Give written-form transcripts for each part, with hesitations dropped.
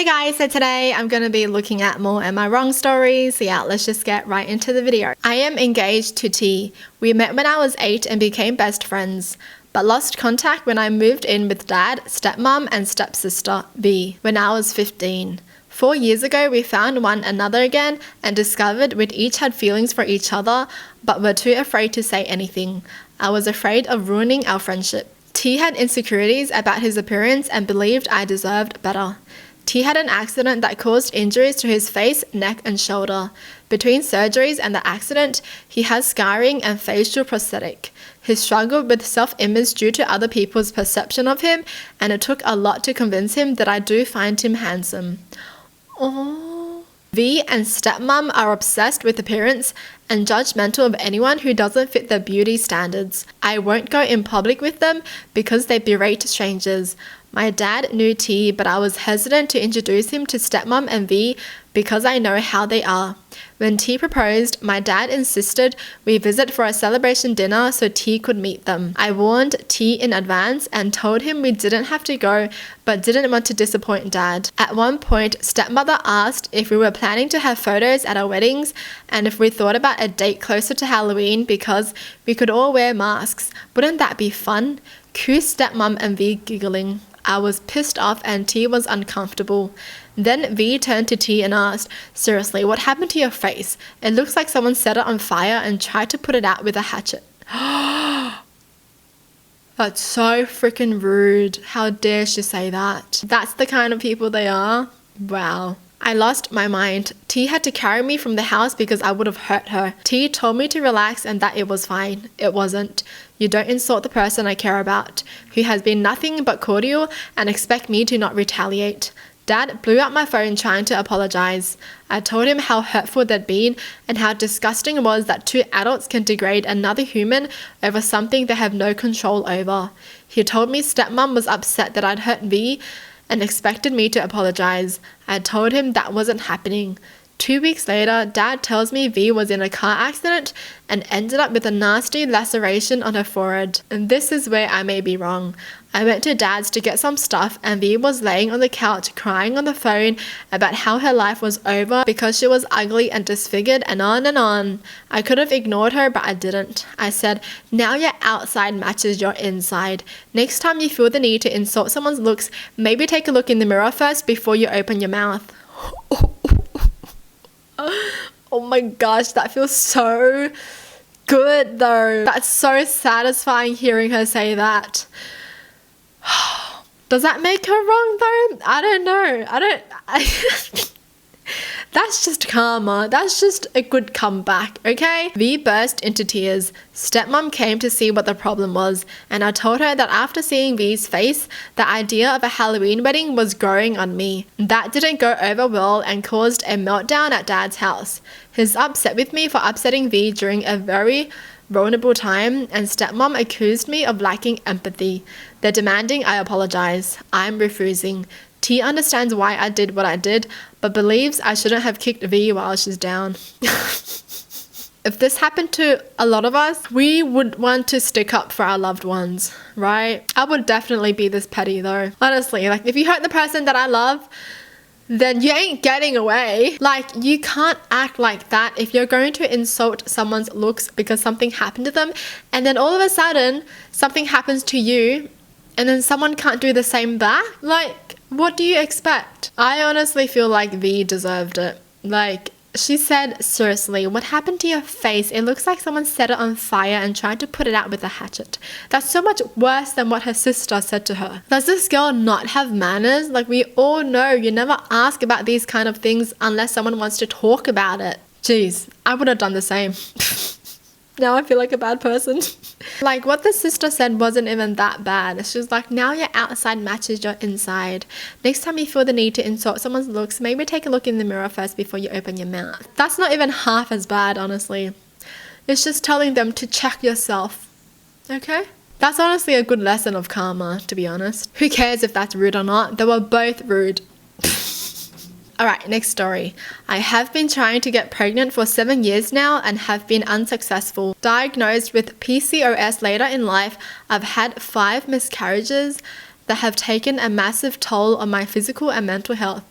Hey guys, so today I'm going to be looking at more Am I Wrong stories. So yeah, let's just get right into the video. I am engaged to T. We met when I was 8 and became best friends, but lost contact when I moved in with dad, stepmom and stepsister B when I was 15. 4 years ago, we found one another again and discovered we'd each had feelings for each other, but were too afraid to say anything. I was afraid of ruining our friendship. T had insecurities about his appearance and believed I deserved better. T had an accident that caused injuries to his face, neck and shoulder. Between surgeries and the accident, he has scarring and facial prosthetic. He struggled with self-image due to other people's perception of him, and it took a lot to convince him that I do find him handsome. Oh. V and stepmom are obsessed with appearance and judgmental of anyone who doesn't fit their beauty standards. I won't go in public with them because they berate strangers. My dad knew T, but I was hesitant to introduce him to stepmom and V because I know how they are. When T proposed, my dad insisted we visit for a celebration dinner so T could meet them. I warned T in advance and told him we didn't have to go, but didn't want to disappoint dad. At one point, stepmother asked if we were planning to have photos at our weddings and if we thought about a date closer to Halloween because we could all wear masks. Wouldn't that be fun? Cue stepmom and V giggling. I was pissed off and T was uncomfortable. Then V turned to T and asked, "Seriously, what happened to your face? It looks like someone set it on fire and tried to put it out with a hatchet." That's so freaking rude. How dare she say that? That's the kind of people they are? Wow. I lost my mind. T had to carry me from the house because I would have hurt her. T told me to relax and that it was fine. It wasn't. You don't insult the person I care about, who has been nothing but cordial, and expect me to not retaliate. Dad blew out my phone trying to apologize. I told him how hurtful they'd been and how disgusting it was that two adults can degrade another human over something they have no control over. He told me stepmom was upset that I'd hurt V and expected me to apologize. I told him that wasn't happening. 2 weeks later, dad tells me V was in a car accident and ended up with a nasty laceration on her forehead. And this is where I may be wrong. I went to dad's to get some stuff and V was laying on the couch crying on the phone about how her life was over because she was ugly and disfigured and on and on. I could have ignored her, but I didn't. I said, "Now your outside matches your inside. Next time you feel the need to insult someone's looks, maybe take a look in the mirror first before you open your mouth." Oh my gosh, that feels so good though. That's so satisfying hearing her say that. Does that make her wrong though? I don't know. That's just karma. That's just a good comeback, okay? V burst into tears. Stepmom came to see what the problem was, and I told her that after seeing V's face, the idea of a Halloween wedding was growing on me. That didn't go over well and caused a meltdown at dad's house. He's upset with me for upsetting V during a very vulnerable time, and stepmom accused me of lacking empathy. They're demanding I apologize. I'm refusing. T understands why I did what I did, but believes I shouldn't have kicked V while she's down. If this happened to a lot of us, we would want to stick up for our loved ones, right? I would definitely be this petty though. Honestly, like if you hurt the person that I love, then you ain't getting away. Like, you can't act like that if you're going to insult someone's looks because something happened to them, and then all of a sudden something happens to you and then someone can't do the same back. Like, what do you expect? I honestly feel like V deserved it. Like, she said, "Seriously, what happened to your face? It looks like someone set it on fire and tried to put it out with a hatchet." That's so much worse than what her sister said to her. Does this girl not have manners? Like, we all know you never ask about these kind of things unless someone wants to talk about it. Jeez, I would have done the same. Now I feel like a bad person. Like, what the sister said wasn't even that bad. She was like, "Now your outside matches your inside. Next time you feel the need to insult someone's looks, maybe take a look in the mirror first before you open your mouth." That's not even half as bad, honestly. It's just telling them to check yourself. Okay? That's honestly a good lesson of karma, to be honest. Who cares if that's rude or not? They were both rude. Alright, next story. I have been trying to get pregnant for 7 years now and have been unsuccessful. Diagnosed with PCOS later in life, I've had 5 miscarriages that have taken a massive toll on my physical and mental health.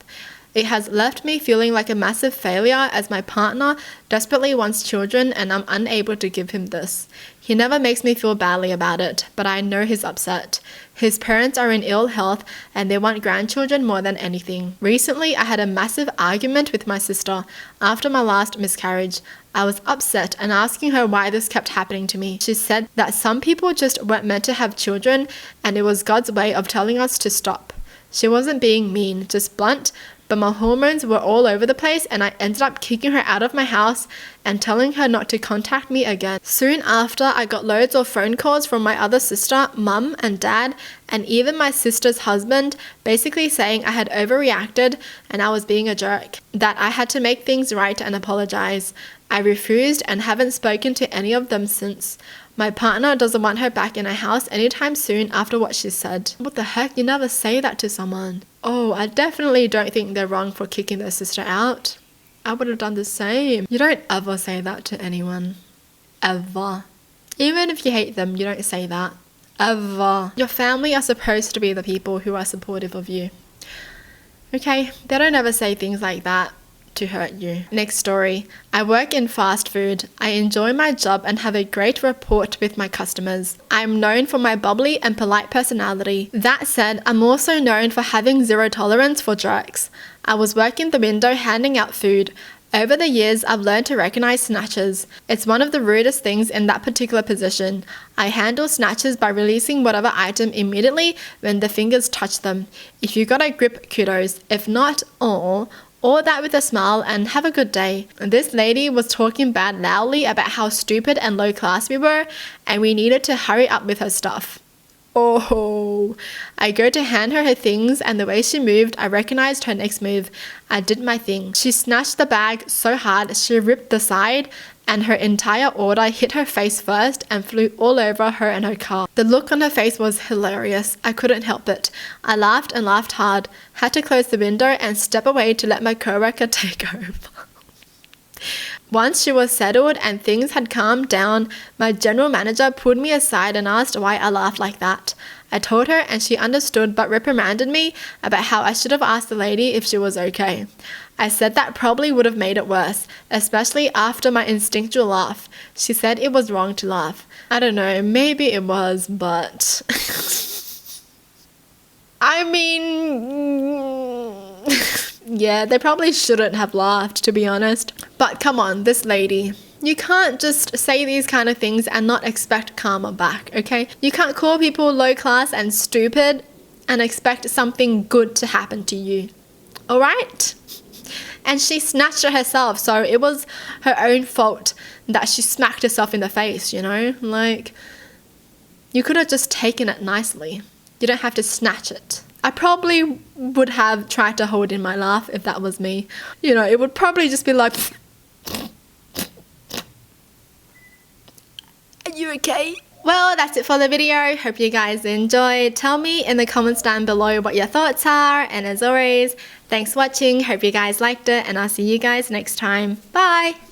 It has left me feeling like a massive failure as my partner desperately wants children and I'm unable to give him this. He never makes me feel badly about it, but I know he's upset. His parents are in ill health and they want grandchildren more than anything. Recently, I had a massive argument with my sister after my last miscarriage. I was upset and asking her why this kept happening to me. She said that some people just weren't meant to have children and it was God's way of telling us to stop. She wasn't being mean, just blunt, but my hormones were all over the place and I ended up kicking her out of my house and telling her not to contact me again. Soon after, I got loads of phone calls from my other sister, mum and dad, and even my sister's husband, basically saying I had overreacted and I was being a jerk, that I had to make things right and apologize. I refused and haven't spoken to any of them since. My partner doesn't want her back in our house anytime soon after what she said. What the heck? You never say that to someone. Oh, I definitely don't think they're wrong for kicking their sister out. I would have done the same. You don't ever say that to anyone. Ever. Even if you hate them, you don't say that. Ever. Your family are supposed to be the people who are supportive of you. Okay? They don't ever say things like that to hurt you. Next story. I work in fast food. I enjoy my job and have a great rapport with my customers. I'm known for my bubbly and polite personality. That said, I'm also known for having zero tolerance for jerks. I was working the window handing out food. Over the years, I've learned to recognize snatchers. It's one of the rudest things in that particular position. I handle snatchers by releasing whatever item immediately when the fingers touch them. If you got a grip, kudos. If not, all that with a smile and have a good day. This lady was talking bad loudly about how stupid and low class we were and we needed to hurry up with her stuff. Oh, I go to hand her things and the way she moved, I recognized her next move. I did my thing. She snatched the bag so hard she ripped the side and her entire order hit her face first and flew all over her and her car. The look on her face was hilarious. I couldn't help it. I laughed and laughed hard, had to close the window and step away to let my coworker take over. Once she was settled and things had calmed down, my general manager pulled me aside and asked why I laughed like that. I told her and she understood but reprimanded me about how I should have asked the lady if she was okay. I said that probably would have made it worse, especially after my instinctual laugh. She said it was wrong to laugh. I don't know, maybe it was, but... I mean... yeah, they probably shouldn't have laughed, to be honest. But come on, this lady. You can't just say these kind of things and not expect karma back, okay? You can't call people low class and stupid and expect something good to happen to you. Alright? And she snatched it herself, so it was her own fault that she smacked herself in the face, you know? Like, you could have just taken it nicely. You don't have to snatch it. I probably would have tried to hold in my laugh if that was me. You know, it would probably just be like... Are you okay? Well, that's it for the video. Hope you guys enjoyed. Tell me in the comments down below what your thoughts are. And as always, thanks for watching. Hope you guys liked it. And I'll see you guys next time. Bye!